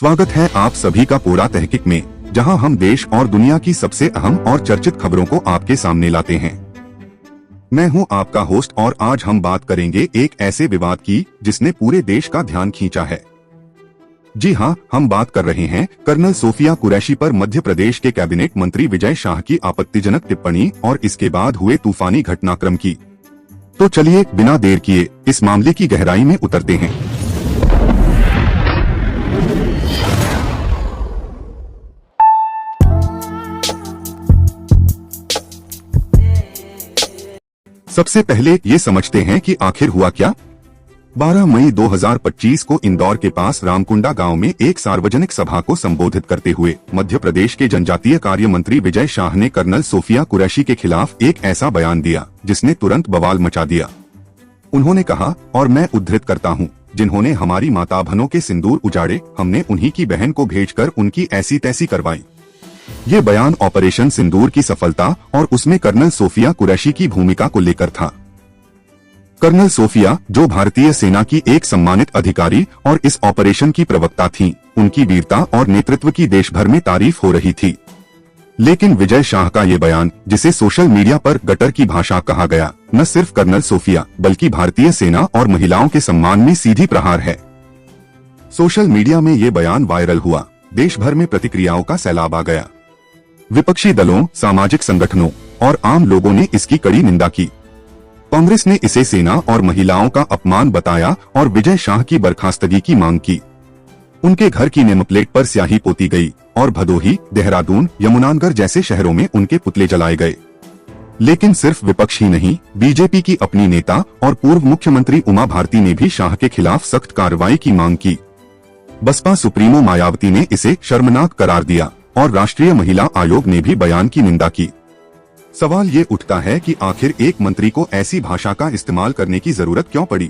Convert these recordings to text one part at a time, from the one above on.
स्वागत है आप सभी का पूरा तहकीक में, जहां हम देश और दुनिया की सबसे अहम और चर्चित खबरों को आपके सामने लाते हैं। मैं हूं आपका होस्ट और आज हम बात करेंगे एक ऐसे विवाद की जिसने पूरे देश का ध्यान खींचा है। जी हां, हम बात कर रहे हैं कर्नल सोफिया कुरैशी पर मध्य प्रदेश के कैबिनेट मंत्री विजय शाह की आपत्तिजनक टिप्पणी और इसके बाद हुए तूफानी घटनाक्रम की। तो चलिए बिना देर किए इस मामले की गहराई में उतरते हैं। सबसे पहले ये समझते हैं कि आखिर हुआ क्या। 12 मई 2025 को इंदौर के पास रामकुंडा गांव में एक सार्वजनिक सभा को संबोधित करते हुए मध्य प्रदेश के जनजातीय कार्य मंत्री विजय शाह ने कर्नल सोफिया कुरैशी के खिलाफ एक ऐसा बयान दिया जिसने तुरंत बवाल मचा दिया। उन्होंने कहा, और मैं उद्धृत करता हूँ, जिन्होंने हमारी माता बहनों के सिंदूर उजाड़े, हमने उन्हीं की बहन को भेजकर उनकी ऐसी तैसी करवाई। ये बयान ऑपरेशन सिंदूर की सफलता और उसमें कर्नल सोफिया कुरैशी की भूमिका को लेकर था। कर्नल सोफिया, जो भारतीय सेना की एक सम्मानित अधिकारी और इस ऑपरेशन की प्रवक्ता थीं, उनकी वीरता और नेतृत्व की देश भर में तारीफ हो रही थी। लेकिन विजय शाह का ये बयान, जिसे सोशल मीडिया पर गटर की भाषा कहा गया, न सिर्फ कर्नल सोफिया बल्कि भारतीय सेना और महिलाओं के सम्मान में सीधी प्रहार है। सोशल मीडिया में ये बयान वायरल हुआ, देश भर में प्रतिक्रियाओं का सैलाब आ गया। विपक्षी दलों, सामाजिक संगठनों और आम लोगों ने इसकी कड़ी निंदा की। कांग्रेस ने इसे सेना और महिलाओं का अपमान बताया और विजय शाह की बर्खास्तगी की मांग की। उनके घर की नेमप्लेट पर स्याही पोती गई और भदोही, देहरादून, यमुनानगर जैसे शहरों में उनके पुतले जलाए गए। लेकिन सिर्फ विपक्ष ही नहीं, बीजेपी की अपनी नेता और पूर्व मुख्यमंत्री उमा भारती ने भी शाह के खिलाफ सख्त कार्रवाई की मांग की। बसपा सुप्रीमो मायावती ने इसे शर्मनाक करार दिया और राष्ट्रीय महिला आयोग ने भी बयान की निंदा की। सवाल ये उठता है कि आखिर एक मंत्री को ऐसी भाषा का इस्तेमाल करने की जरूरत क्यों पड़ी।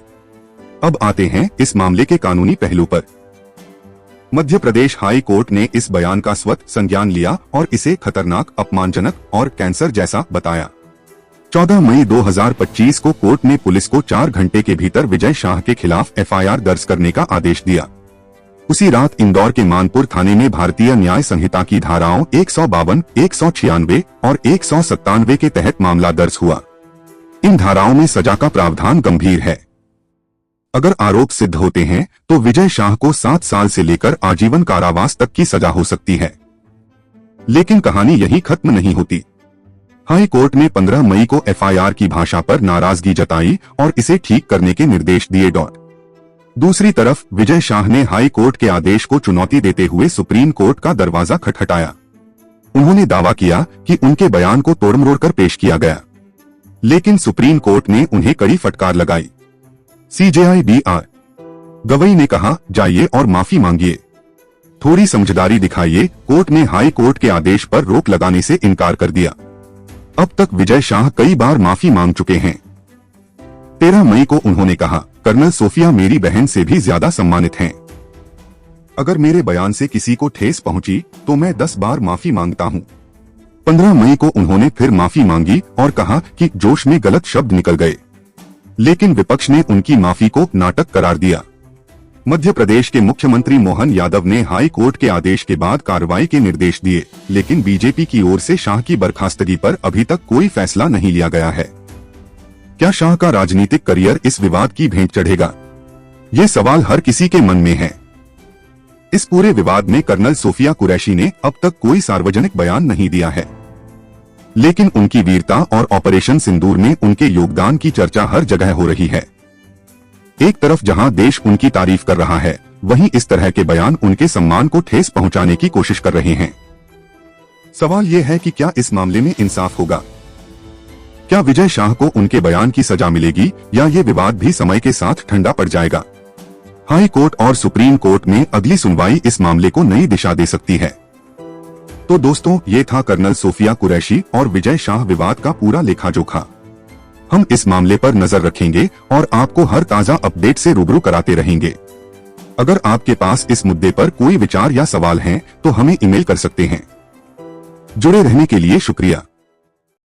अब आते हैं इस मामले के कानूनी पहलू पर। मध्य प्रदेश हाई कोर्ट ने इस बयान का स्वतः संज्ञान लिया और इसे खतरनाक, अपमानजनक और कैंसर जैसा बताया। 14 मई 2025 को कोर्ट ने पुलिस को 4 घंटे के भीतर विजय शाह के खिलाफ FIR दर्ज करने का आदेश दिया। उसी रात इंदौर के मानपुर थाने में भारतीय न्याय संहिता की धाराओं 152, 196 और 197 के तहत मामला दर्ज हुआ। इन धाराओं में सजा का प्रावधान गंभीर है। अगर आरोप सिद्ध होते हैं तो विजय शाह को 7 साल से लेकर आजीवन कारावास तक की सजा हो सकती है। लेकिन कहानी यही खत्म नहीं होती। हाई कोर्ट ने 15 मई को FIR की भाषा पर नाराजगी जताई और इसे ठीक करने के निर्देश दिए। दूसरी तरफ विजय शाह ने हाई कोर्ट के आदेश को चुनौती देते हुए सुप्रीम कोर्ट का दरवाजा खटखटाया। उन्होंने दावा किया कि उनके बयान को तोड़मरोड़ कर पेश किया गया, लेकिन सुप्रीम कोर्ट ने उन्हें कड़ी फटकार लगाई। CJI गवई ने कहा, जाइए और माफी मांगिए, थोड़ी समझदारी दिखाइए। कोर्ट ने हाई कोर्ट के आदेश पर रोक लगाने से इनकार कर दिया। अब तक विजय शाह कई बार माफी मांग चुके हैं। 13 मई को उन्होंने कहा, कर्नल सोफिया मेरी बहन से भी ज्यादा सम्मानित हैं। अगर मेरे बयान से किसी को ठेस पहुंची तो मैं 10 बार माफी मांगता हूं। 15 मई को उन्होंने फिर माफी मांगी और कहा कि जोश में गलत शब्द निकल गए, लेकिन विपक्ष ने उनकी माफी को नाटक करार दिया। मध्य प्रदेश के मुख्यमंत्री मोहन यादव ने हाई कोर्ट के आदेश के बाद कार्रवाई के निर्देश दिए, लेकिन बीजेपी की ओर से शाह की बर्खास्तगी पर अभी तक कोई फैसला नहीं लिया गया है। क्या शाह का राजनीतिक करियर इस विवाद की भेंट चढ़ेगा? ये सवाल हर किसी के मन में है। इस पूरे विवाद में कर्नल सोफिया कुरैशी ने अब तक कोई सार्वजनिक बयान नहीं दिया है, लेकिन उनकी वीरता और ऑपरेशन सिंदूर में उनके योगदान की चर्चा हर जगह हो रही है। एक तरफ जहां देश उनकी तारीफ कर रहा है, वहीं इस तरह के बयान उनके सम्मान को ठेस पहुंचाने की कोशिश कर रहे हैं। सवाल ये है कि क्या इस मामले में इंसाफ होगा? क्या विजय शाह को उनके बयान की सजा मिलेगी या ये विवाद भी समय के साथ ठंडा पड़ जाएगा? हाई कोर्ट और सुप्रीम कोर्ट में अगली सुनवाई इस मामले को नई दिशा दे सकती है। तो दोस्तों, ये था कर्नल सोफिया कुरैशी और विजय शाह विवाद का पूरा लेखा जोखा। हम इस मामले पर नजर रखेंगे और आपको हर ताजा अपडेट से रूबरू कराते रहेंगे। अगर आपके पास इस मुद्दे पर कोई विचार या सवाल हैं, तो हमें ईमेल कर सकते हैं। जुड़े रहने के लिए शुक्रिया।